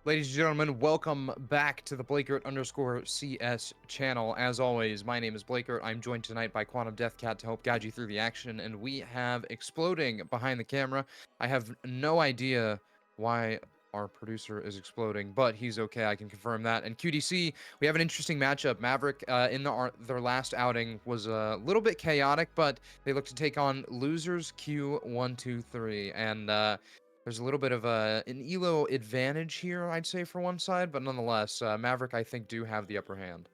Ladies and gentlemen, welcome back to the Blakert_CS channel. As always, my name is Blakert. I'm joined tonight by Quantum Deathcat to help guide you through the action, and we have exploding behind the camera. I have no idea why our producer is exploding, but he's okay. I can confirm that. And QDC, we have an interesting matchup. Mavrek in their last outing was a little bit chaotic, but they look to take on losersq123, and there's a little bit of an elo advantage here, I'd say, for one side, but nonetheless, Mavrek, I think, do have the upper hand.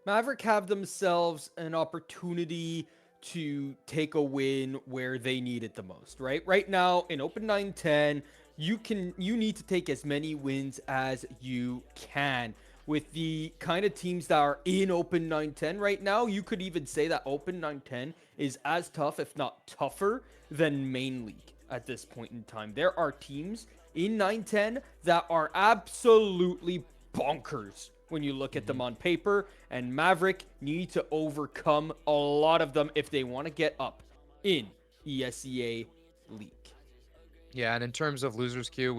Mavrek have themselves an opportunity to take a win where they need it the most, right? Right now, in Open 9-10, you need to take as many wins as you can. With the kind of teams that are in Open 9-10 right now, you could even say that Open 9-10 is as tough, if not tougher, than Main League at this point in time. There are teams in 9-10 that are absolutely bonkers when you look at them on paper, and Mavrek need to overcome a lot of them if they want to get up in ESEA League. Yeah, and in terms of Losers Queue,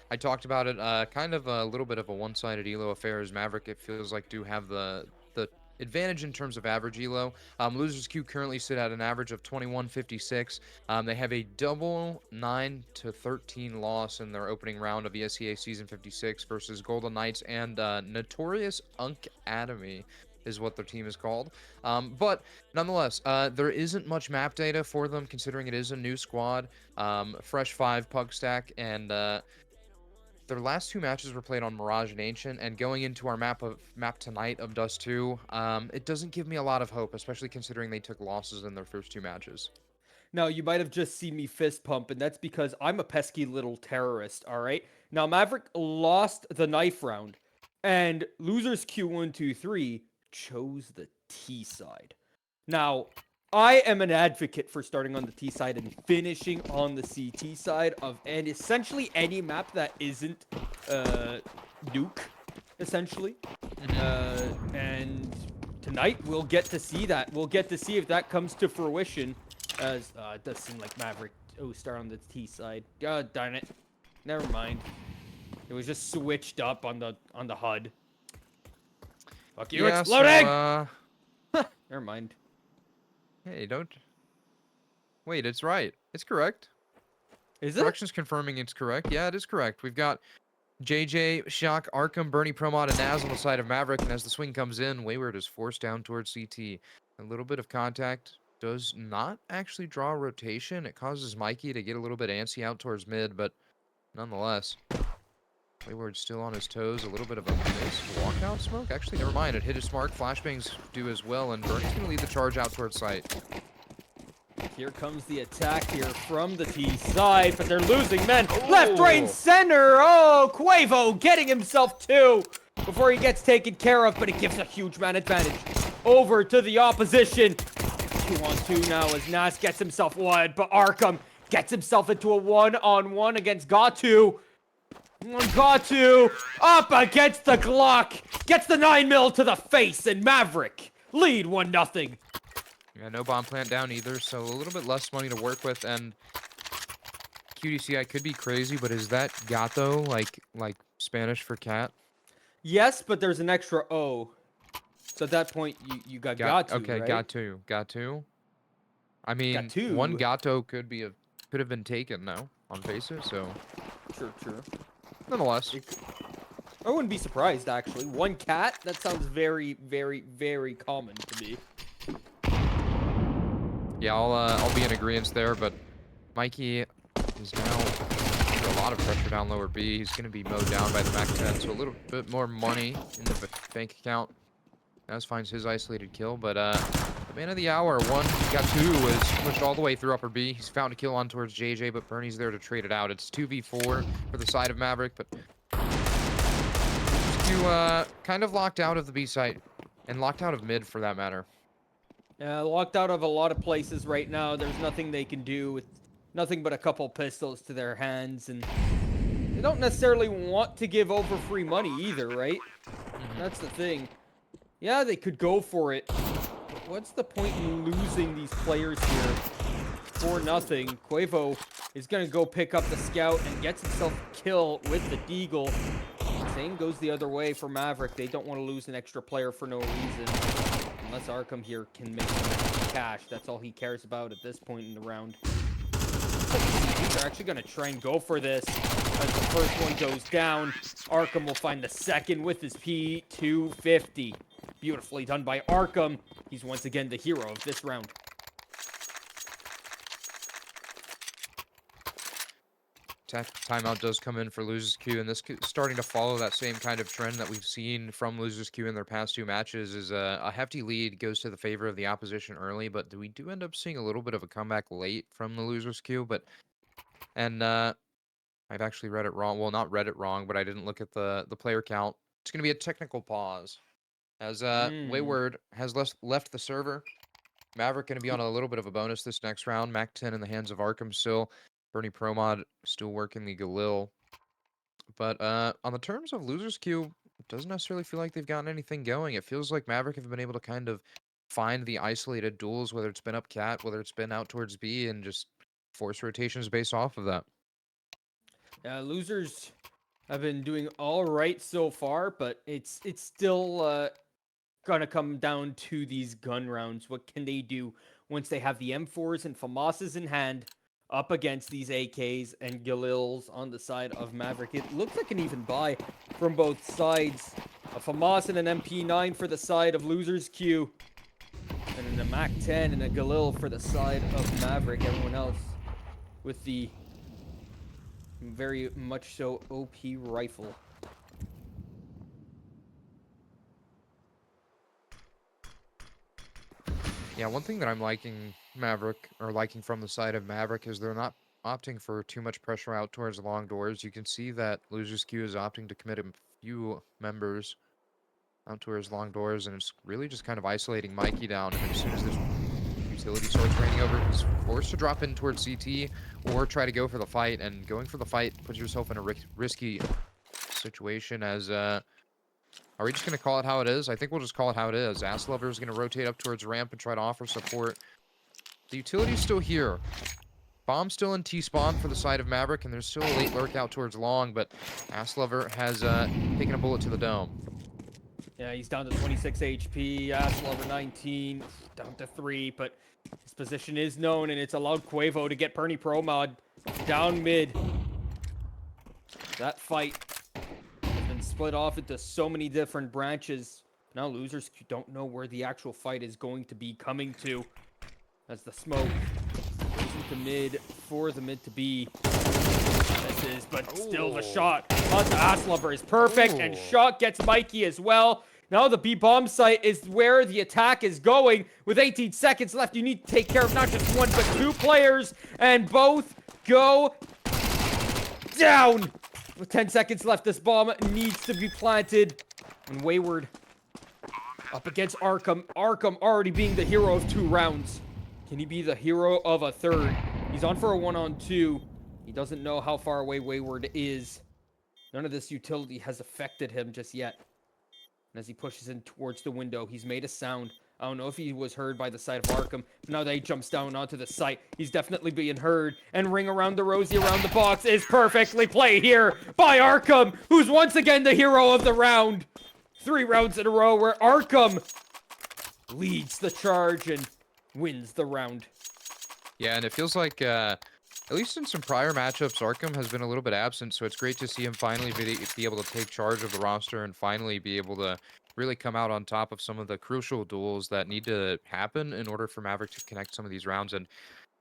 I talked about it, kind of a little bit of a one-sided elo affair, as Mavrek, it feels like, do have the advantage in terms of average elo. Losers Queue currently sit at an average of 21.56. They have a double 9-13 loss in their opening round of ESEA Season 56 versus Golden Knights and Notorious Unk Academy is what their team is called. But nonetheless, there isn't much map data for them, considering it is a new squad. Fresh 5 puck stack, and their last two matches were played on Mirage and Ancient, and going into our map tonight of Dust 2, it doesn't give me a lot of hope, especially considering they took losses in their first two matches. Now, you might have just seen me fist pump, and that's because I'm a pesky little terrorist, all right? Now, Mavrek lost the knife round, and Losers Q123 chose the T side. Now, I am an advocate for starting on the T side and finishing on the CT side of and essentially any map that isn't nuke, essentially. And tonight we'll get to see that. We'll get to see if that comes to fruition. As it does seem like Mavrek start on the T side. God darn it. Never mind. It was just switched up on the HUD. Fuck you, Yeah, exploding! So, Never mind. hey, don't... Wait, it's right. It's correct. Is it? Production's confirming it's correct. Yeah, it is correct. We've got JJ, Shock, Arkham, Bernie Promod, and Naz on the side of Mavrek, and as the swing comes in, Wayward is forced down towards CT. A little bit of contact does not actually draw a rotation. It causes Mikey to get a little bit antsy out towards mid, but nonetheless, Wayward's still on his toes. A little bit of a missed walkout smoke. Actually, never mind. It hit his mark. Flashbangs do as well, and Bernie's going to lead the charge out towards site. Here comes the attack here from the T side, but they're losing men. Left, right, and center. Oh, Quavo getting himself two before he gets taken care of, but it gives a huge man advantage over to the opposition. 2-on-2 now as Nas gets himself one, but Arkham gets himself into a one-on-one against Gatu. Gatu up against the Glock, gets the 9mm to the face, and Mavrek lead 1-0. Yeah, no bomb plant down either, so a little bit less money to work with, and QDC, I could be crazy, but is that gato, like Spanish for cat? Yes, but there's an extra O. So at that point, you got Gatu, okay, right? Gatu. I mean, Gatu. one gato could have been taken, no, on faces, so... True. Nonetheless. I wouldn't be surprised, actually. One cat? That sounds very, very, very common to me. Yeah, I'll be in agreement there, but Mikey is now under a lot of pressure down lower B. He's going to be mowed down by the Mac 10, so a little bit more money in the bank account. Naz finds his isolated kill, but the man of the hour, Gatu, is pushed all the way through upper B. He's found a kill on towards JJ, but Bernie's there to trade it out. It's 2v4 for the side of Mavrek, but just kind of locked out of the B site, and locked out of mid for that matter. Locked out of a lot of places right now. There's nothing they can do with nothing but a couple pistols to their hands, and they don't necessarily want to give over free money either, right? That's the thing. Yeah, they could go for it. But what's the point in losing these players here 4-0. Quavo is going to go pick up the scout and gets himself a kill with the deagle. Same goes the other way for Mavrek. They don't want to lose an extra player for no reason. Unless Arkham here can make some extra cash. That's all he cares about at this point in the round. They're actually going to try and go for this. As the first one goes down, Arkham will find the second with his P250. Beautifully done by Arkham. He's once again the hero of this round. Timeout does come in for Losers Q, and this is starting to follow that same kind of trend that we've seen from Losers Q in their past 2 matches. Is a hefty lead goes to the favor of the opposition early, but we do end up seeing a little bit of a comeback late from the Losers Q. And I've actually read it wrong. Well, not read it wrong, but I didn't look at the player count. It's going to be a technical pause, as Wayward has left the server. Mavrek going to be on a little bit of a bonus this next round. Mac 10 in the hands of Arkham still. Bernie Promod still working the Galil. But on the terms of Losers Queue, it doesn't necessarily feel like they've gotten anything going. It feels like Mavrek have been able to kind of find the isolated duels, whether it's been up cat, whether it's been out towards B, and just force rotations based off of that. Losers have been doing all right so far, but it's still gonna come down to these gun rounds. What can they do once they have the M4s and FAMASs in hand up against these AKs and Galils on the side of Mavrek? It looks like an even buy from both sides. A FAMAS and an MP9 for the side of Losers Q, and then a Mac 10 and a Galil for the side of Mavrek. Everyone else with the very much so OP rifle. Yeah, one thing that I'm liking from the side of Mavrek is they're not opting for too much pressure out towards the long doors. You can see that Losers Q is opting to commit a few members out towards long doors, and it's really just kind of isolating Mikey down. And as soon as this utility starts raining over, he's forced to drop in towards CT or try to go for the fight. And going for the fight puts yourself in a risky situation. As are we just going to call it how it is? I think we'll just call it how it is. Ass Lover is going to rotate up towards ramp and try to offer support. The utility's still here. Bomb still in T-spawn for the side of Mavrek, and there's still a late lurk out towards long, but Ass Lover has taken a bullet to the dome. Yeah, he's down to 26 HP. Ass Lover 19, down to 3, but his position is known, and it's allowed Quavo to get Bernie Promod down mid. That fight has been split off into so many different branches. Now Losers don't know where the actual fight is going to be coming to, as the smoke goes into mid for the mid to be. Misses, but still the shot onto Ass Lover is perfect, and shot gets Mikey as well. Now the B bomb site is where the attack is going. With 18 seconds left, you need to take care of not just one, but 2 players, and both go down. With 10 seconds left, this bomb needs to be planted. And Wayward up against Arkham. Arkham already being the hero of 2 rounds. Can he be the hero of a 3rd? He's on for a 1-on-2. He doesn't know how far away Wayward is. None of this utility has affected him just yet. And as he pushes in towards the window, he's made a sound. I don't know if he was heard by the side of Arkham, but now that he jumps down onto the site, he's definitely being heard. And Ring Around the Rosie around the box is perfectly played here by Arkham, who's once again the hero of the round. 3 rounds in a row where Arkham leads the charge and wins the round. Yeah, and it feels like, at least in some prior matchups, Arkham has been a little bit absent, so it's great to see him finally be able to take charge of the roster and finally be able to really come out on top of some of the crucial duels that need to happen in order for Mavrek to connect some of these rounds. And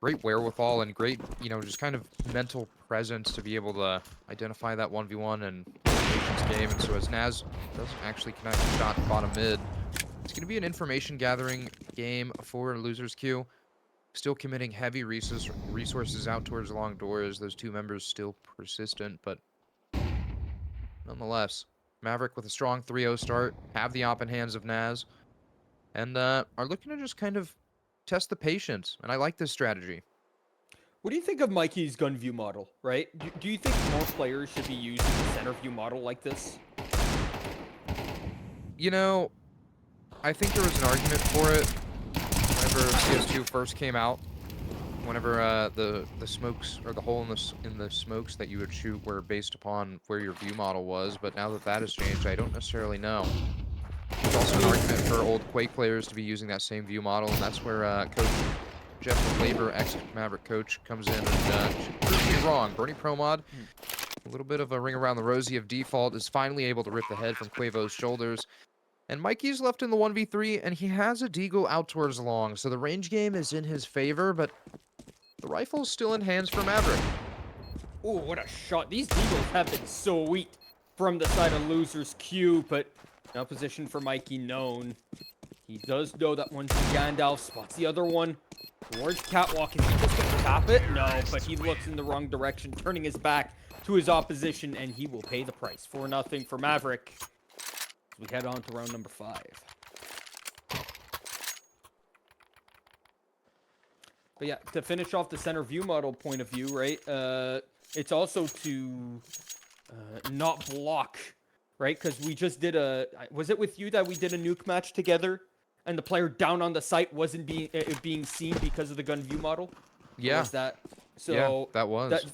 great wherewithal and great, just kind of mental presence to be able to identify that 1v1 and patience game. And so as Naz doesn't actually connect the shot bottom mid, it's going to be an information gathering game for Losers Q. Still committing heavy resources out towards long doors. Those 2 members still persistent, but nonetheless, Mavrek with a strong 3-0 start, have the op in hands of Naz, and are looking to just kind of test the patience, and I like this strategy. What do you think of Mikey's gun view model, right? Do you think more players should be using the center view model like this? I think there was an argument for it whenever CS2 first came out. whenever the smokes or the hole in the smokes that you would shoot were based upon where your view model was, but now that that has changed, I don't necessarily know. There's I also an mean, argument for old Quake players to be using that same view model, and that's where Coach Jeff Labor, ex-Maverick coach, comes in and proves me wrong. Bernie Promod, hmm, a little bit of a ring around the rosy of default, is finally able to rip the head from Quavo's shoulders. And Mikey's left in the 1v3, and he has a deagle out towards long, so the range game is in his favor, but the rifle's still in hands for Maverick. oh, what a shot. These Eagles have been sweet from the side of Loser's Q, but now position for Mikey known. He does know that one's Gandalf, spots the other one towards Catwalk. Is he just going to tap it? No, but he looks in the wrong direction, turning his back to his opposition, and he will pay the price. 4-0 for Maverick as we head on to round number 5. But yeah, to finish off the center view model point of view, right? It's also to not block, right? Because we just did was it with you that we did a nuke match together, and the player down on the site wasn't being seen because of the gun view model? Or Yeah, was that yeah, so? that That was.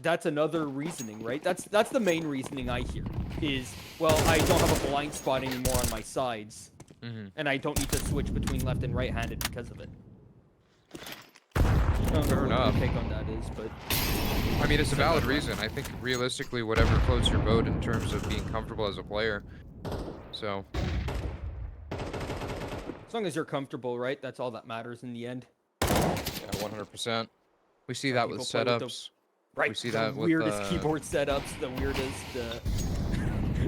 that's another reasoning, right? That's the main reasoning I hear is, well, I don't have a blind spot anymore on my sides, Hmm. and I don't need to switch between left and right-handed because of it. I don't know Fair what your enough. take on that is, but I mean, it's a said valid that well. reason. I think realistically, whatever floats your boat in terms of being comfortable as a player. So, As long as you're comfortable, right? That's all that matters in the end. yeah, 100%. We see Some that with people play with setups. We right, see the that with, weirdest keyboard setups, the weirdest, the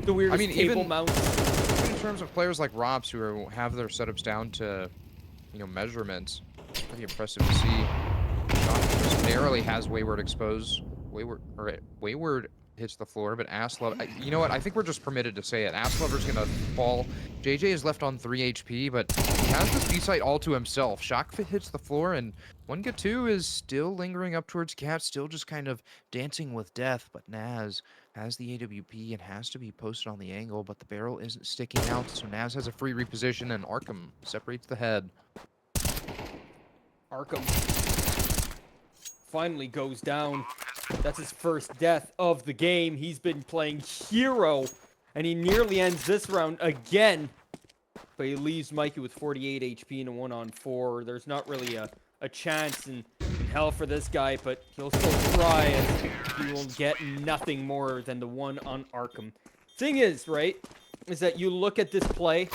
I weirdest mean, table mounts. even in terms of players like Rops have their setups down to, measurements. It's pretty impressive to see. Shock just narrowly has Wayward exposed. Wayward hits the floor, but you know what? I think we're just permitted to say it. Asslover's gonna fall. JJ is left on 3 HP, but he has this B-site all to himself. Shockfit hits the floor, and 1-2 is still lingering up towards Cat, still just kind of dancing with death, but Naz has the AWP and has to be posted on the angle, but the barrel isn't sticking out, so Naz has a free reposition, and Arkham separates the head. Arkham finally goes down. That's his first death of the game. He's been playing hero, and he nearly ends this round again. But he leaves Mikey with 48 HP in a 1-on-4. There's not really a chance in hell for this guy, but he'll still try, as he will get nothing more than the one on Arkham. Thing is, right, is that you look at this play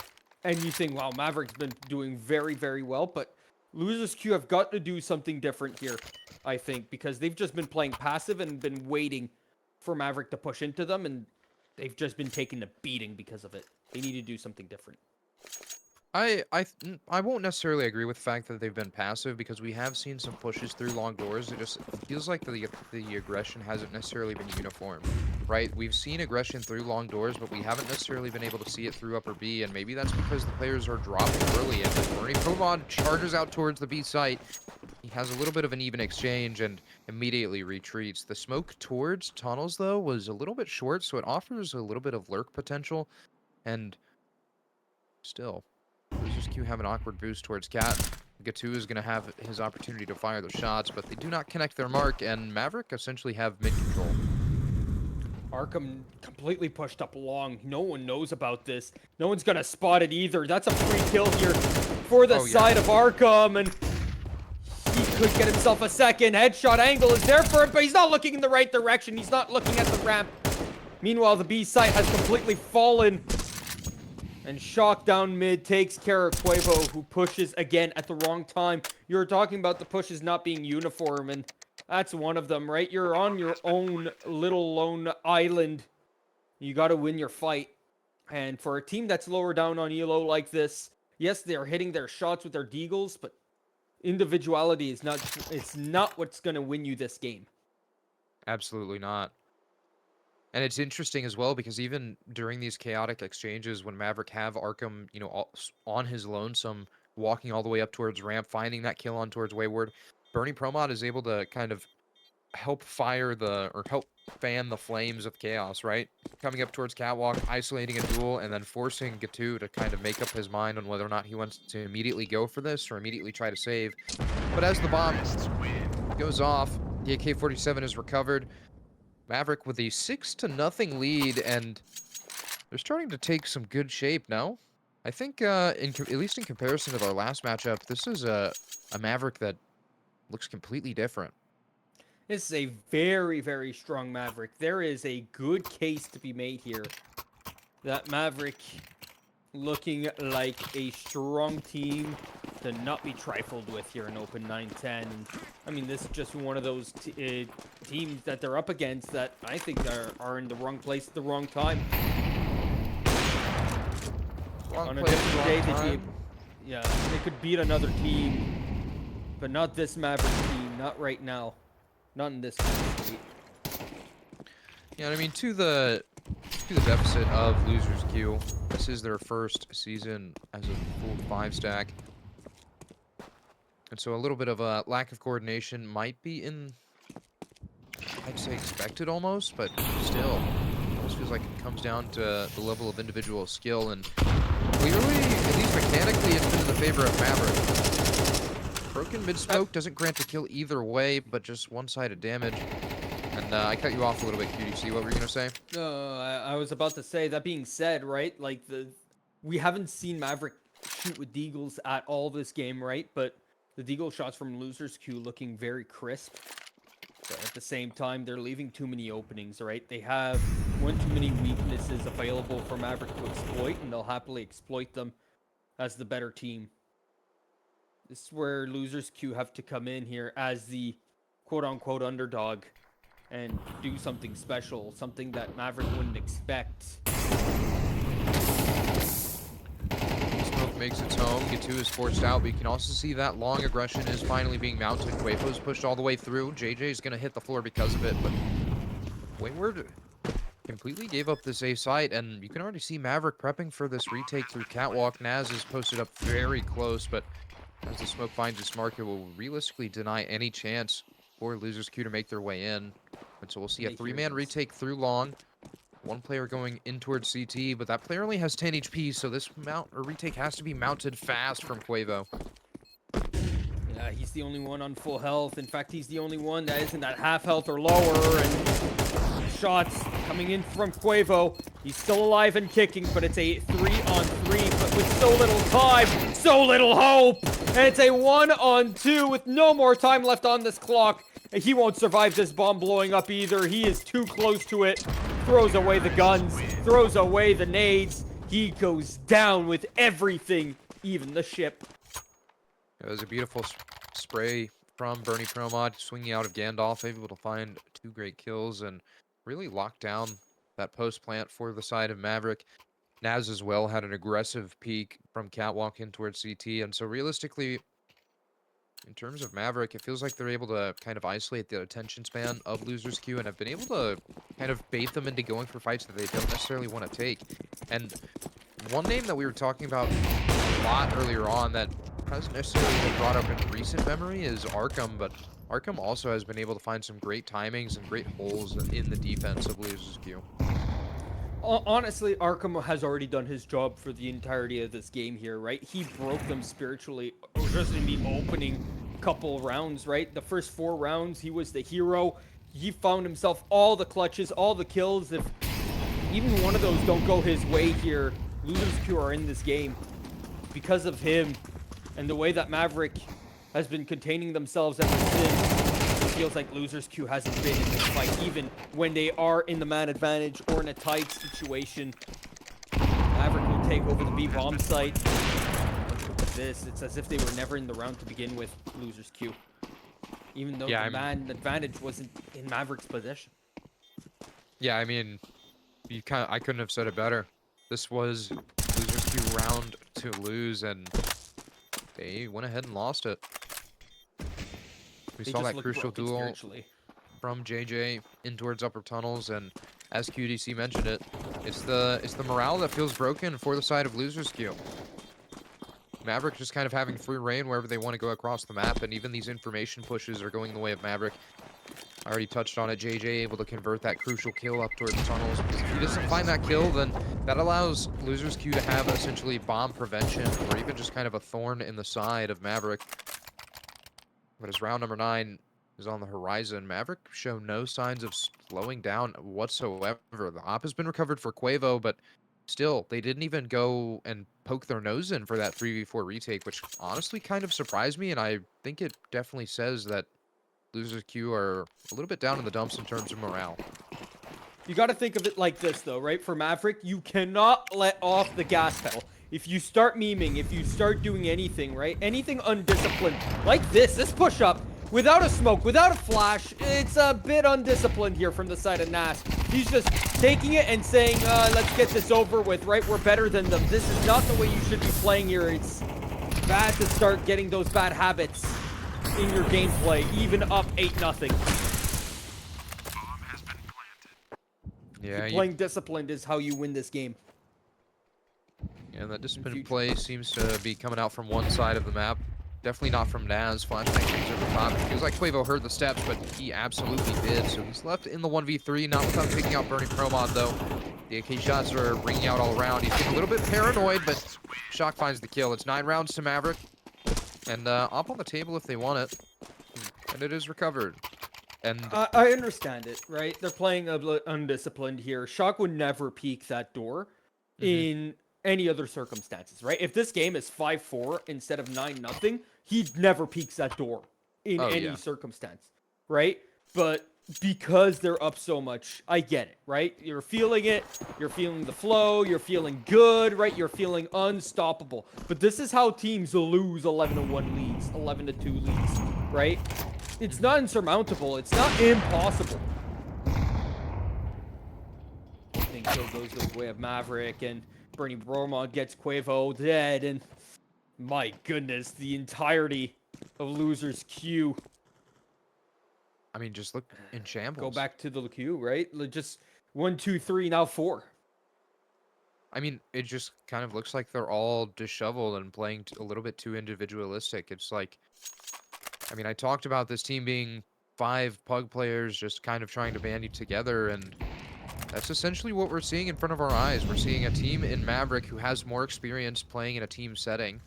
and you think, wow, Maverick's been doing very, very well, but Losers Q have got to do something different here, I think, because they've just been playing passive and been waiting for Maverick to push into them, and they've just been taking a beating because of it. They need to do something different. I won't necessarily agree with the fact that they've been passive because we have seen some pushes through long doors. It just feels like the aggression hasn't necessarily been uniform, right? We've seen aggression through long doors, but we haven't necessarily been able to see it through upper B, and maybe that's because the players are dropping early. And as Bernie Pomod charges out towards the B site, he has a little bit of an even exchange and immediately retreats. The smoke towards tunnels, though, was a little bit short, so it offers a little bit of lurk potential, and still. Losers Q have an awkward boost towards Cat. Gatu is going to have his opportunity to fire those shots, but they do not connect their mark, and Maverick essentially have mid-control. Arkham completely pushed up long. No one knows about this. No one's going to spot it either. That's a free kill here for the Oh, yeah. side of Arkham, and he could get himself a second. Headshot angle is there for him, but he's not looking in the right direction. He's not looking at the ramp. Meanwhile, the B site has completely fallen. And Shock down mid takes care of Quavo, who pushes again at the wrong time. You were talking about the pushes not being uniform, and that's one of them, right? You're on your own little lone island. You got to win your fight. And for a team that's lower down on ELO like this, yes, they're hitting their shots with their deagles, but individuality is not, it's not what's going to win you this game. Absolutely not. And it's interesting as well because even during these chaotic exchanges, when Maverick have Arkham, on his lonesome, walking all the way up towards ramp, finding that kill on towards Wayward, Bernie Promod is able to kind of help help fan the flames of chaos, right? Coming up towards Catwalk, isolating a duel, and then forcing Gatu to kind of make up his mind on whether or not he wants to immediately go for this or immediately try to save. But as the bomb goes off, the AK-47 is recovered. Mavrek with a 6-0 lead, and they're starting to take some good shape now. I think, at least in comparison to our last matchup, this is a Mavrek that looks completely different. This is a very, very strong Mavrek. There is a good case to be made here. That Mavrek looking like a strong team to not be trifled with here in Open 9-10. I mean, this is just one of those teams that they're up against that I think are in the wrong place at the wrong time. Wrong On a place, different wrong day, time. they could beat another team, but not this Maverick team. Not right now. Not in this state. Yeah, I mean, to the deficit of Losers Q, this is their first season as a full 5-stack. And so a little bit of a lack of coordination might be I'd say expected almost, but still, it almost feels like it comes down to the level of individual skill, and clearly, at least mechanically, it's been in the favor of Maverick. Broken mid-smoke doesn't grant a kill either way, but just one-sided damage. And I cut you off a little bit, QDC. What were you going to say? I was about to say, that being said, right, like, we haven't seen Maverick shoot with deagles at all this game, right? But the deagle shots from Losers Q looking very crisp. But at the same time, they're leaving too many openings, right? They have one too many weaknesses available for Maverick to exploit, and they'll happily exploit them as the better team. This is where Losers Q have to come in here as the quote-unquote underdog and do something special, something that Mavrek wouldn't expect. Smoke makes its home. G2 is forced out, but you can also see that long aggression is finally being mounted. Quavo's pushed all the way through. JJ is going to hit the floor because of it, but Wayward completely gave up this A site, and you can already see Mavrek prepping for this retake through Catwalk. Naz is posted up very close, but as the smoke finds its mark, it will realistically deny any chance for Losers Q to make their way in. And so we'll see a 3-man retake through long. One player going in towards CT, but that player only has 10 HP, so this retake has to be mounted fast from Quavo. Yeah, he's the only one on full health. In fact, he's the only one that isn't at half health or lower, and shots coming in from Quavo. He's still alive and kicking, but it's a 3-on-3, but with so little time, so little hope. And it's a 1-on-2 with no more time left on this clock. He won't survive this bomb blowing up either. He is too close to it. Throws away the guns, throws away the nades. He goes down with everything, even the ship. It was a beautiful spray from Bernie Promod, swinging out of Gandalf, able to find 2 great kills and really lock down that post plant for the side of Mavrek. Naz as well had an aggressive peek from Catwalk in towards CT, and so realistically, in terms of Mavrek, it feels like they're able to kind of isolate the attention span of Losers Q and have been able to kind of bait them into going for fights that they don't necessarily want to take. And one name that we were talking about a lot earlier on that hasn't necessarily been brought up in recent memory is Arkham, but Arkham also has been able to find some great timings and great holes in the defense of Losers Q. Honestly, Arkham has already done his job for the entirety of this game here, right? He broke them spiritually just in the opening couple rounds, right? The first 4 rounds, he was the hero. He found himself all the clutches, all the kills. If even one of those don't go his way here, Losers Q are in this game because of him and the way that Mavrek has been containing themselves ever since. It feels like Losers Q hasn't been in this fight, even when they are in the man advantage or in a tight situation. Mavrek will take over the B bomb site. Look at this. It's as if they were never in the round to begin with, Losers Q. Even though the man advantage wasn't in Mavrek's possession. Yeah, I mean, I couldn't have said it better. This was Losers Q round to lose, and they went ahead and lost it. We saw that crucial duel from JJ in towards upper tunnels, and as QDC mentioned it, it's the morale that feels broken for the side of Losers Q. Mavrek just kind of having free reign wherever they want to go across the map, and even these information pushes are going the way of Mavrek. I already touched on it. JJ able to convert that crucial kill up towards the tunnels, because if he doesn't find that kill, then that allows Losers Q to have essentially bomb prevention, or even just kind of a thorn in the side of Mavrek. But as round number 9 is on the horizon, Maverick show no signs of slowing down whatsoever. The op has been recovered for Quavo, but still, they didn't even go and poke their nose in for that 3v4 retake, which honestly kind of surprised me, and I think it definitely says that Losers Q are a little bit down in the dumps in terms of morale. You got to think of it like this, though, right? For Maverick, you cannot let off the gas pedal. If you start memeing, if you start doing anything, right? Anything undisciplined, like this push-up, without a smoke, without a flash, it's a bit undisciplined here from the side of Nas. He's just taking it and saying, let's get this over with, right? We're better than them. This is not the way you should be playing here. It's bad to start getting those bad habits in your gameplay, even up 8-0. Yeah, Playing disciplined is how you win this game. and that disciplined play seems to be coming out from one side of the map. Definitely not from Naz. Flashbang things over top. It feels like Quavo heard the steps, but he absolutely did. So he's left in the 1v3, not without taking out Burning Promod, though. The AK shots are ringing out all around. He's getting a little bit paranoid, but Shock finds the kill. It's 9 rounds to Maverick. And up on the table if they want it. And it is recovered. And I understand it, right? They're playing undisciplined here. Shock would never peek that door in any other circumstances, right? If this game is 5-4 instead of 9-0, he never peeks that door in any circumstance, right? But because they're up so much, I get it, right? You're feeling it. You're feeling the flow. You're feeling good, right? You're feeling unstoppable. But this is how teams lose 11-1 leads, 11-2 leads, right? It's not insurmountable. It's not impossible. I think kill goes the way of Maverick, and Bernie Bromont gets Quavo dead, and my goodness, the entirety of Loser's Q. I mean, just look in shambles. Go back to the queue, right? Just 1, 2, 3, now 4. I mean, it just kind of looks like they're all disheveled and playing a little bit too individualistic. It's like, I mean, I talked about this team being 5 Pug players just kind of trying to band together, and that's essentially what we're seeing in front of our eyes. We're seeing a team in Mavrek who has more experience playing in a team setting,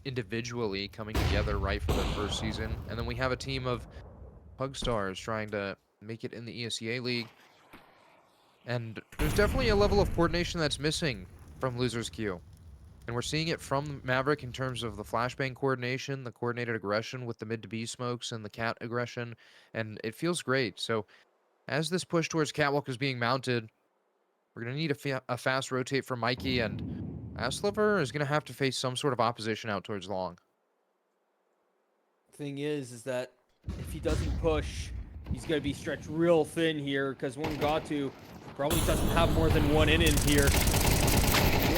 individually coming together right for their first season, and then we have a team of Pug stars trying to make it in the ESEA League. And there's definitely a level of coordination that's missing from Losers Q. And we're seeing it from Maverick in terms of the flashbang coordination, the coordinated aggression with the mid to B smokes, and the cat aggression. And it feels great. So as this push towards Catwalk is being mounted, we're going to need a fast rotate from Mikey, and Asliver is going to have to face some sort of opposition out towards long. Thing is that if he doesn't push, he's going to be stretched real thin here, because one Gatu probably doesn't have more than one in here.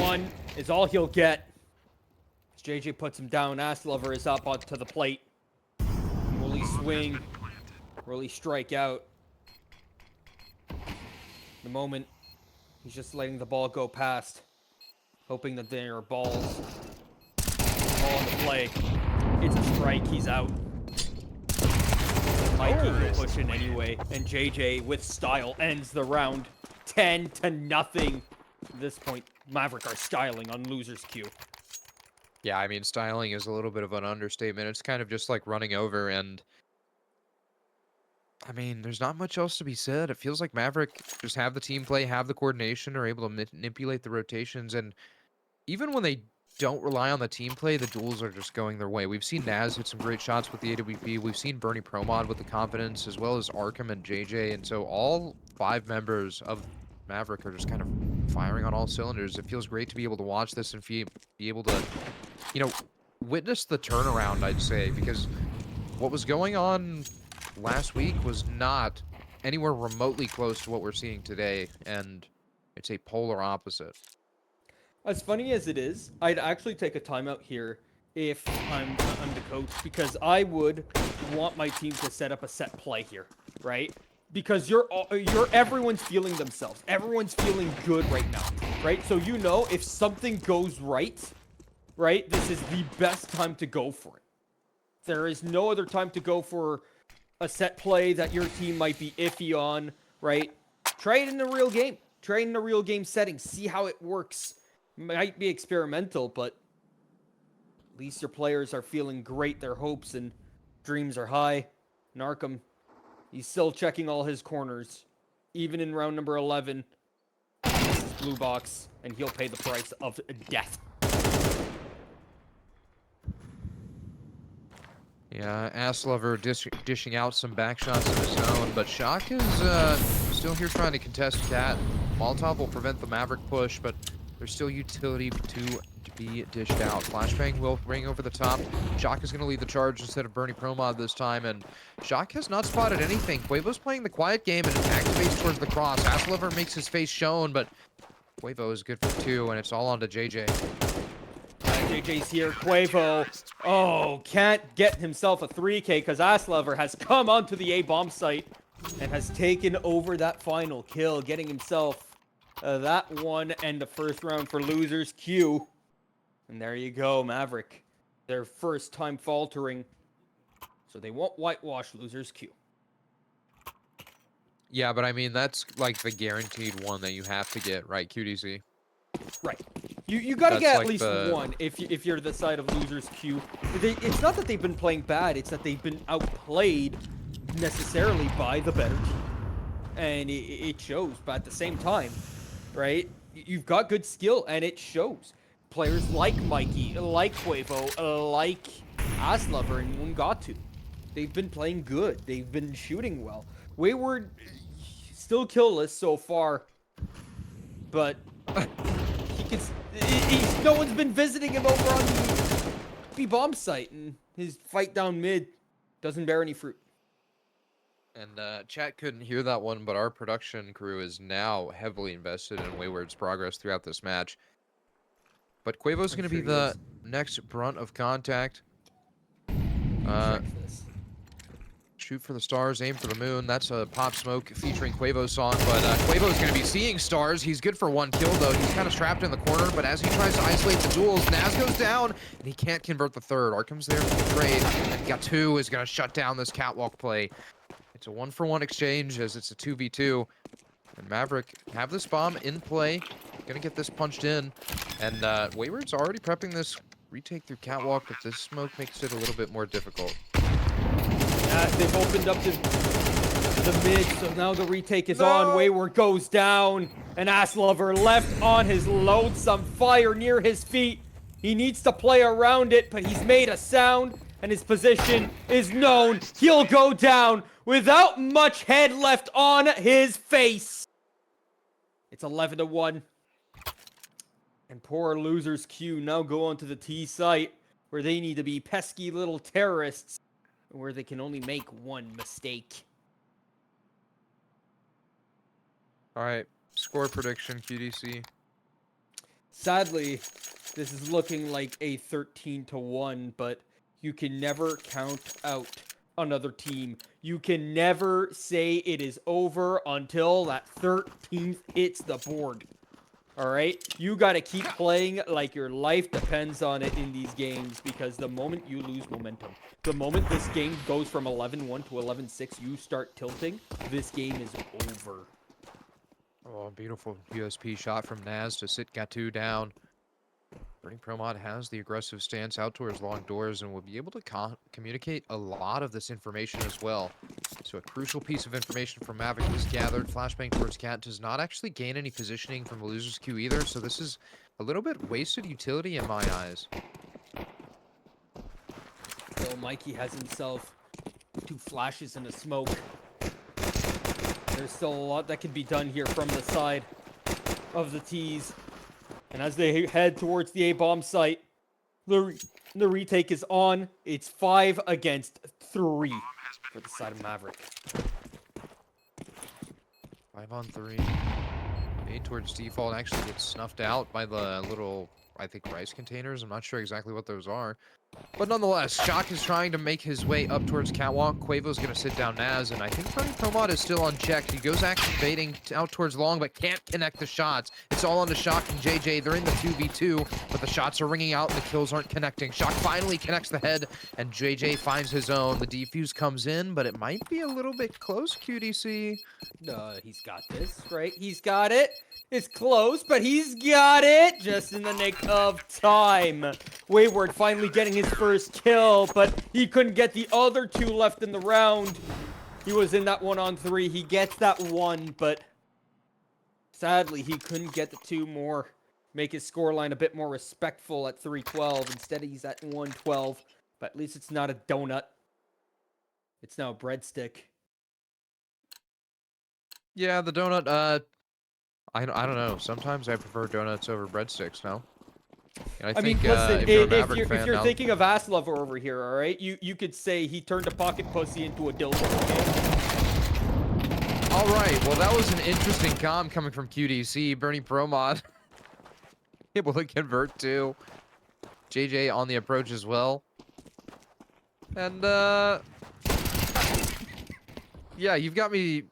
One is all he'll get. As JJ puts him down, Asliver is up onto the plate. Will he swing? Will he strike out? The moment, he's just letting the ball go past, hoping that there are balls. Ball on the play. It's a strike. He's out. Mikey will push in anyway, and JJ with style ends the round 10-0. At this point, Maverick are styling on Loser's Q. Yeah, I mean, styling is a little bit of an understatement. It's kind of just like running over, and I mean, there's not much else to be said. It feels like Maverick just have the team play, have the coordination, are able to manipulate the rotations, and even when they don't rely on the team play, the duels are just going their way. We've seen Naz hit some great shots with the AWP. We've seen Bernie Promod with the confidence, as well as Arkham and JJ. And so all 5 members of Maverick are just kind of firing on all cylinders. It feels great to be able to watch this and be able to, you know, witness the turnaround, I'd say, because what was going on last week was not anywhere remotely close to what we're seeing today. And it's a polar opposite. As funny as it is, I'd actually take a timeout here if I'm the coach, because I would want my team to set up a set play here, right? Because everyone's feeling themselves. Everyone's feeling good right now, right? So you know if something goes right, this is the best time to go for it. There is no other time to go for a set play that your team might be iffy on, right? Try it in a real game. Try it in a real game setting. See how it works. Might be experimental, but at least your players are feeling great, their hopes, and Dreams are high. Narcum, he's still checking all his corners. Even in round number 11, this is blue box, and he'll pay the price of death. Yeah, Ass Lover dishing out some back shots of his own, but Shock is still here trying to contest Cat. Molotov will prevent the Maverick push, but there's still utility to be dished out. Flashbang will ring over the top. Shock is going to lead the charge instead of Bernie Promod this time, and Shock has not spotted anything. Quavo's playing the quiet game and activates towards the cross. Ass Lover makes his face shown, but Quavo is good for 2, and it's all on to JJ. JJ's here. Quavo, oh, can't get himself a 3K because Ass Lover has come onto the A-bomb site and has taken over that final kill, getting himself that one and the first round for losers Q. And there you go, Mavrek. Their first time faltering. So they won't whitewash losers Q. Yeah, but I mean, that's like the guaranteed one that you have to get, right, QDC? Right. You got to That's get at like least the... one if you're the side of losers Q. It's not that they've been playing bad, it's that they've been outplayed necessarily by the better team. And it shows, but at the same time, right? You've got good skill, and it shows. Players like Mikey, like Quavo, like Ass Lover, and Wungatu. They've been playing good. They've been shooting well. Wayward, still killless so far, but he can. No one's been visiting him over on the B-bomb site, and his fight down mid doesn't bear any fruit. And chat couldn't hear that one, but our production crew is now heavily invested in Wayward's progress throughout this match. But Quavo's going to be the next brunt of contact. Check this. Shoot for the stars, aim for the moon. That's a Pop Smoke featuring Quavo's song, but Quavo's going to be seeing stars. He's good for 1 kill, though. He's kind of trapped in the corner, but as he tries to isolate the duels, Naz goes down, and he can't convert the third. Arkham's there for the trade, and Gatu is going to shut down this catwalk play. It's a 1-for-1 exchange, as it's a 2v2. And Mavrek have this bomb in play. Going to get this punched in, and Wayward's already prepping this retake through catwalk, but this smoke makes it a little bit more difficult. They've opened up the mid, so now the retake is on. Wayward goes down, and Ass Lover left on his lonesome fire near his feet. He needs to play around it, but he's made a sound, and his position is known. He'll go down without much head left on his face. It's 11-1. And poor losers Q now go onto the T site, where they need to be pesky little terrorists, where they can only make one mistake. All right, score prediction, QDC. Sadly, this is looking like a 13-1, but you can never count out another team. You can never say it is over until that 13th hits the board. All right? You got to keep playing like your life depends on it in these games, because the moment you lose momentum, the moment this game goes from 11-1 to 11-6, you start tilting, this game is over. Oh, beautiful USP shot from Naz to sit Gatu down. Bernie Promod has the aggressive stance out towards long doors and will be able to communicate a lot of this information as well. So a crucial piece of information from Mavrek is gathered. Flashbang towards Cat does not actually gain any positioning from the loser's queue either, so this is a little bit wasted utility in my eyes. So Mikey has himself 2 flashes and a smoke. There's still a lot that can be done here from the side of the T's. And as they head towards the A-bomb site, the retake is on. It's 5 against 3 for the side of Mavrek. 5 on 3. Made towards default, actually gets snuffed out by the little, I think, rice containers. I'm not sure exactly what those are. But nonetheless, Shock is trying to make his way up towards catwalk. Quavo's going to sit down Naz, and I think Bernie Promod is still unchecked. He goes activating out towards long, but can't connect the shots. It's all on to Shock and JJ. They're in the 2v2, but the shots are ringing out and the kills aren't connecting. Shock finally connects the head, and JJ finds his own. The defuse comes in, but it might be a little bit close, QDC. He's got this, right? He's got it. It's close, but he's got it just in the nick of time. Wayward finally getting his first kill, but he couldn't get the other 2 left in the round. He was in that 1-on-3. He gets that 1, but sadly, he couldn't get the 2 more. Make his scoreline a bit more respectful at 3-12. Instead, he's at 1-12. But at least it's not a donut. It's now a breadstick. Yeah, the donut, I don't know. Sometimes I prefer donuts over breadsticks, no? And I I mean, think, listen, if you're a if Maverick you're if fan you're now... thinking of Aslover over here, all right, you could say he turned a pocket pussy into a dildo. Okay? All right, well, that was an interesting comm coming from QDC. Bernie Promod able to convert to JJ on the approach as well. And, yeah, you've got me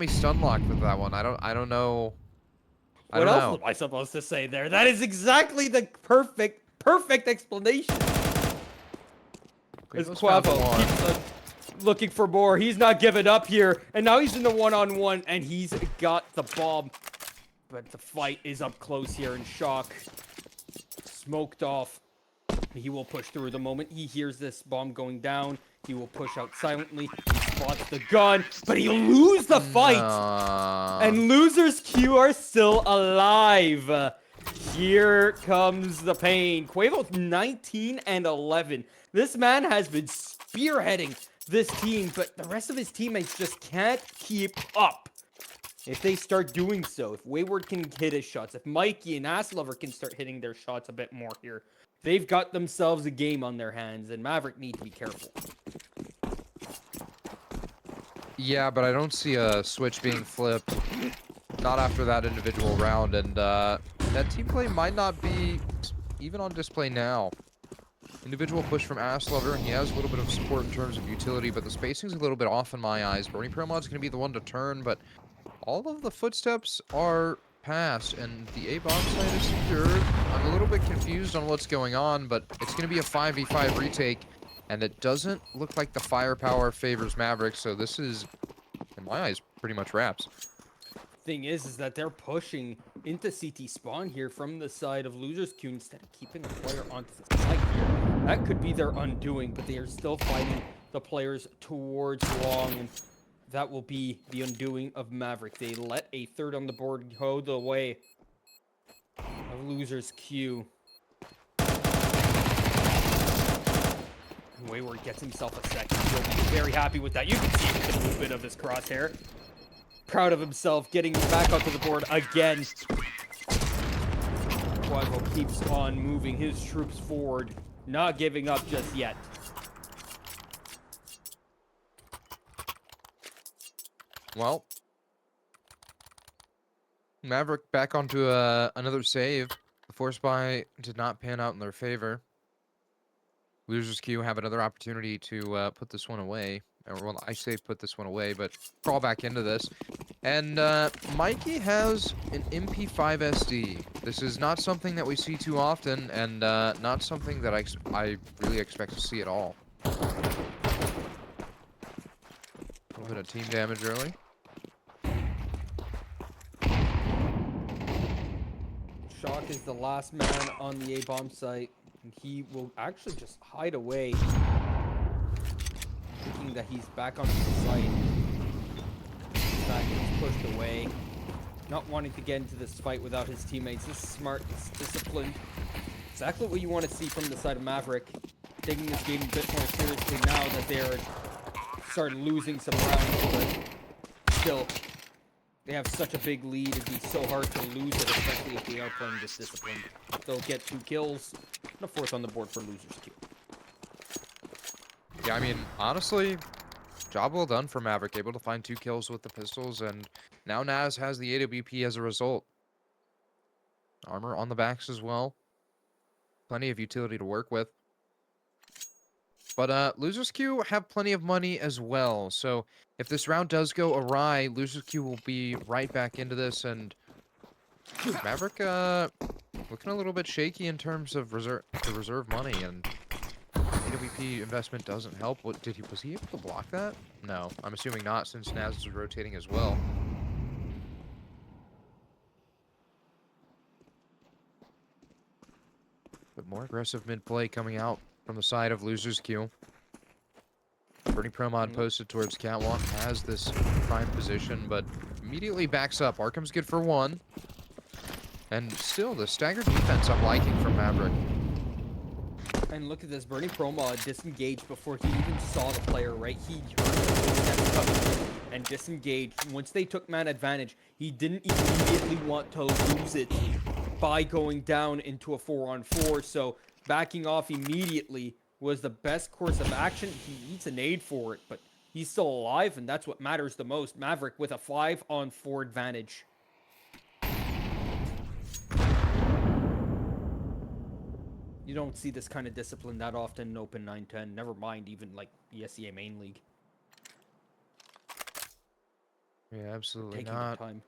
stun locked with that one. I don't know. I What don't else know. am I supposed to say there? That is exactly the perfect explanation. As Clevo's found Quavo one. keeps looking for more. He's not giving up here. And now he's in the 1-on-1, and he's got the bomb. But the fight is up close here in Shock. Smoked off. He will push through the moment he hears this bomb going down. He will push out silently. He spots the gun, but he'll lose the fight. And losers Q are still alive. Here comes the pain. Quavo's 19-11. This man has been spearheading this team, but the rest of his teammates just can't keep up. If they start doing so, if Wayward can hit his shots, if Mikey and Asslover can start hitting their shots a bit more here, they've got themselves a game on their hands, and Mavrek need to be careful. Yeah, but I don't see a switch being flipped. Not after that individual round, and that team play might not be even on display now. Individual push from Asslover, and he has a little bit of support in terms of utility, but the spacing's a little bit off in my eyes. Bernie Promod's going to be the one to turn, but all of the footsteps are passed, and the A bomb site is secured. I'm a little bit confused on what's going on, but it's going to be a 5v5 retake, and it doesn't look like the firepower favors Mavrek, so this is, in my eyes, pretty much wraps. Thing is that they're pushing into CT spawn here from the side of Losers Q instead of keeping the player onto the side here. That could be their undoing, but they are still fighting the players towards long, and that will be the undoing of Mavrek. They let a third on the board go the way of Losers Q. Wayward gets himself a second. He'll be very happy with that. You can see the movement of his crosshair. Proud of himself, getting back onto the board again. Quavo keeps on moving his troops forward, not giving up just yet. Well, Mavrek back onto another save. The force buy did not pan out in their favor. Losers Q have another opportunity to put this one away. Or, well, I say put this one away, but crawl back into this. And Mikey has an MP5 SD. This is not something that we see too often, and not something that I really expect to see at all. A little bit of team damage early. Shock is the last man on the A-bomb site, and he will actually just hide away, thinking that he's back onto the site. He's pushed away, not wanting to get into this fight without his teammates. This is smart, it's disciplined. Exactly what you want to see from the side of Mavrek, taking this game a bit more seriously now that they're started losing some rounds, but still, they have such a big lead, it'd be so hard to lose it, especially if they are playing this discipline. They'll get 2 kills, and a 4th on the board for Losers Q. Yeah, I mean, honestly, job well done for Mavrek. Able to find 2 kills with the pistols, and now Naz has the AWP as a result. Armor on the backs as well. Plenty of utility to work with. But Losers Q have plenty of money as well, so if this round does go awry, Losers Q will be right back into this, and Mavrek looking a little bit shaky in terms of reserve money, and AWP investment doesn't help. Was he able to block that? No, I'm assuming not, since Naz is rotating as well. . More aggressive mid play coming out from the side of Losers Q. Bernie Promod Mm. posted towards Catwalk, has this prime position, but immediately backs up. Arkham's good for one. And still, the staggered defense I'm liking from Mavrek. And look at this, Bernie Promod disengaged before he even saw the player, right? He heard the footsteps coming and disengaged. Once they took man advantage, he didn't immediately want to lose it by going down into a 4-on-4. So backing off immediately was the best course of action. He needs an aid for it, but he's still alive, and that's what matters the most. Mavrek with a 5-on-4 advantage. You don't see this kind of discipline that often in Open 9-10. Never mind even like ESEA main league. Yeah, They're absolutely taking their not. time.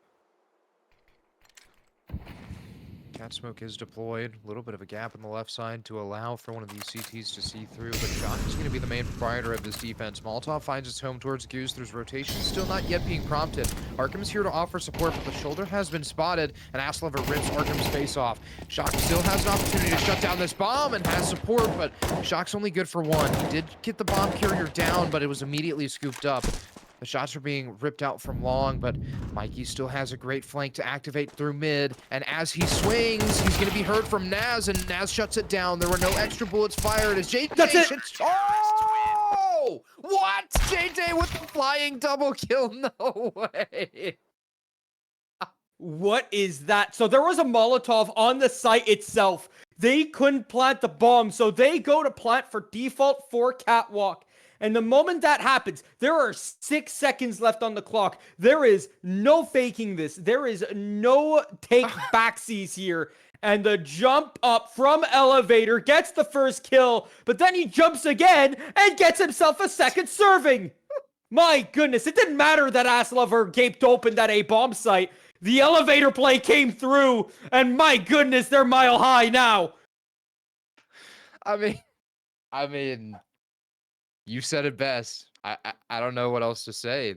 Cat smoke is deployed. A little bit of a gap on the left side to allow for one of these CTs to see through, but Shock is going to be the main proprietor of this defense. Molotov finds its home towards Goose. There's rotation still not yet being prompted. Arkham is here to offer support, but the shoulder has been spotted, and Aslever rips Arkham's face off. Shock still has an opportunity to shut down this bomb and has support, but Shock's only good for one. He did get the bomb carrier down, but it was immediately scooped up. The shots are being ripped out from long, but Mikey still has a great flank to activate through mid. And as he swings, he's going to be heard from Naz, and Naz shuts it down. There were no extra bullets fired as JJ That's it! shoots. Oh! What? JJ with the flying double kill? No way. What is that? So there was a Molotov on the site itself. They couldn't plant the bomb, so they go to plant for default for Catwalk. And the moment that happens, there are 6 seconds left on the clock. There is no faking this. There is no take backsies here. And the jump up from elevator gets the first kill, but then he jumps again and gets himself a second serving. My goodness, it didn't matter that Aslever gaped open that A bomb site. The elevator play came through, and my goodness, they're mile high now. I mean, you said it best. I don't know what else to say.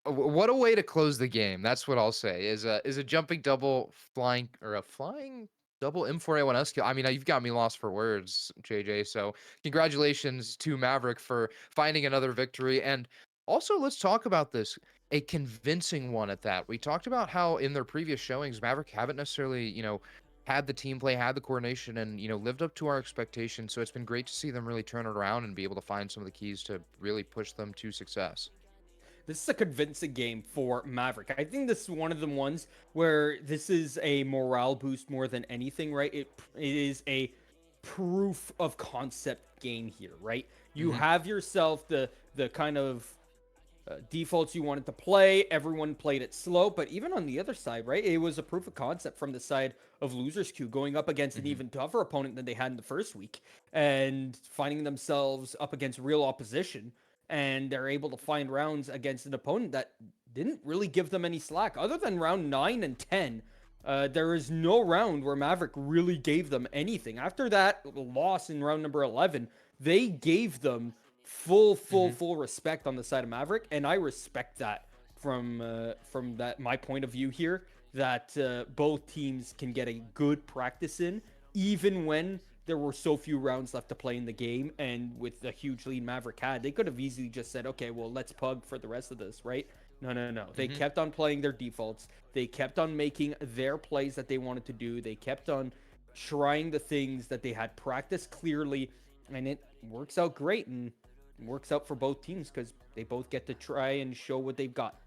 What a way to close the game. That's what I'll say. Is a jumping double flying or a flying double M4A1S kill. I mean, you've got me lost for words, JJ. So congratulations to Mavrek for finding another victory. And also, let's talk about this. A convincing one at that. We talked about how in their previous showings, Mavrek haven't necessarily, had the team play, had the coordination, and lived up to our expectations. So it's been great to see them really turn it around and be able to find some of the keys to really push them to success. This is a convincing game for Mavrek. I think this is one of the ones where this is a morale boost more than anything, right? It is a proof of concept game here, right? You Hmm. have yourself the kind of defaults you wanted to play. Everyone played it slow, but even on the other side, right? It was a proof of concept from the side of Losers Q going up against an Hmm. even tougher opponent than they had in the first week and finding themselves up against real opposition. And they're able to find rounds against an opponent that didn't really give them any slack. Other than round 9 and 10, there is no round where Mavrek really gave them anything. After that loss in round number 11, they gave them Hmm. full respect on the side of Mavrek, and I respect that from that my point of view here. That both teams can get a good practice in, even when there were so few rounds left to play in the game, and with the huge lead Mavrek had, they could have easily just said, "Okay, well, let's pug for the rest of this," right? No, no, no. They Hmm. kept on playing their defaults. They kept on making their plays that they wanted to do. They kept on trying the things that they had practiced clearly, and it works out great. And works out for both teams because they both get to try and show what they've got.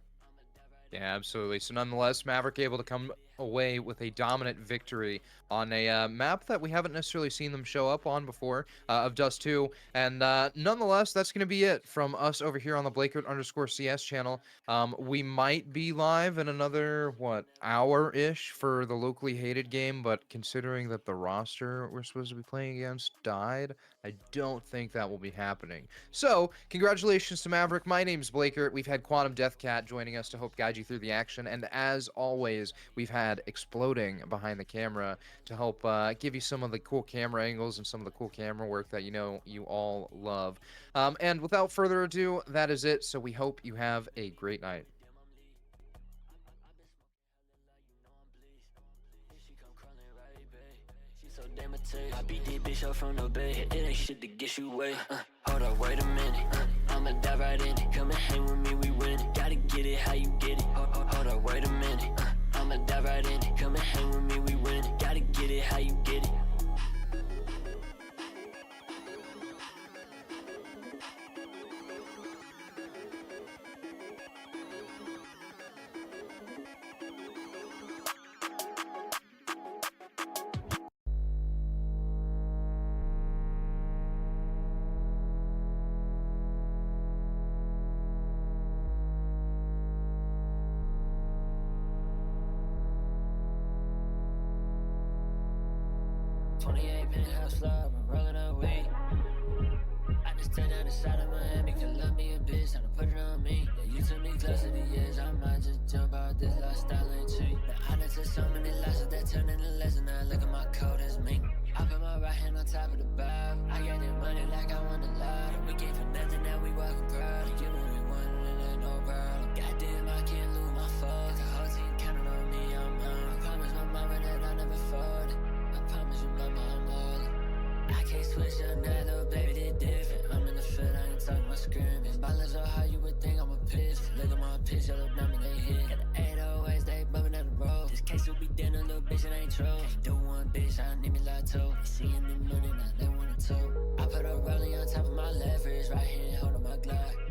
Yeah, absolutely. So nonetheless, Maverick able to come away with a dominant victory on a map that we haven't necessarily seen them show up on before, of Dust 2. And nonetheless, that's going to be it from us over here on the Blakert_CS channel. We might be live in another, what, hour-ish for the locally hated game, but considering that the roster we're supposed to be playing against died, I don't think that will be happening. So, congratulations to Maverick. My name's Blaker. We've had Quantum Deathcat joining us to help guide you through the action. And as always, we've had Exploding behind the camera to help give you some of the cool camera angles and some of the cool camera work that you all love. And without further ado, that is it. So we hope you have a great night. I beat this bitch up from the bay. It ain't shit to get you away. Hold up, wait a minute. I'ma dive right in it. Come and hang with me, we win it. Gotta get it how you get it. Hold up, wait a minute. I'ma dive right in it. Come and hang with me, we win it. Gotta get it how you get it. Penthouse club, I'm rolling up weed. I just turned down the side of Miami, could love me a bitch, tryna put it on me. Yeah, you took me close to the years, I might just jump out this lifestyle ain't cheap. Now I done took so many losses that turned into lessons, now look at my code, that's me. I put my right hand on top of the bar, I got that money like I won the lotto. We came for nothing, now we walking proud. You know we won and it ain't no problem. Goddamn, I can't lose my focus. The whole team counting on me, I'm on. I promise my mama that I never fold it. I promise you, mama, I'm all in. I can't switch up now, little baby, they different. I'm in the field, I ain't talking about scrimmage. Ballin' so high, you would think I'm a pistol. Look at my pitch, yellow number, they hit. Got the 808s, they bumpin' down the road. This case will be dinner, little bitch, it ain't true. Can't do one, bitch, I need me like two. They seeing the money, now they want it too. I put a rollie on top of my leverage, right hand, holding my Glock.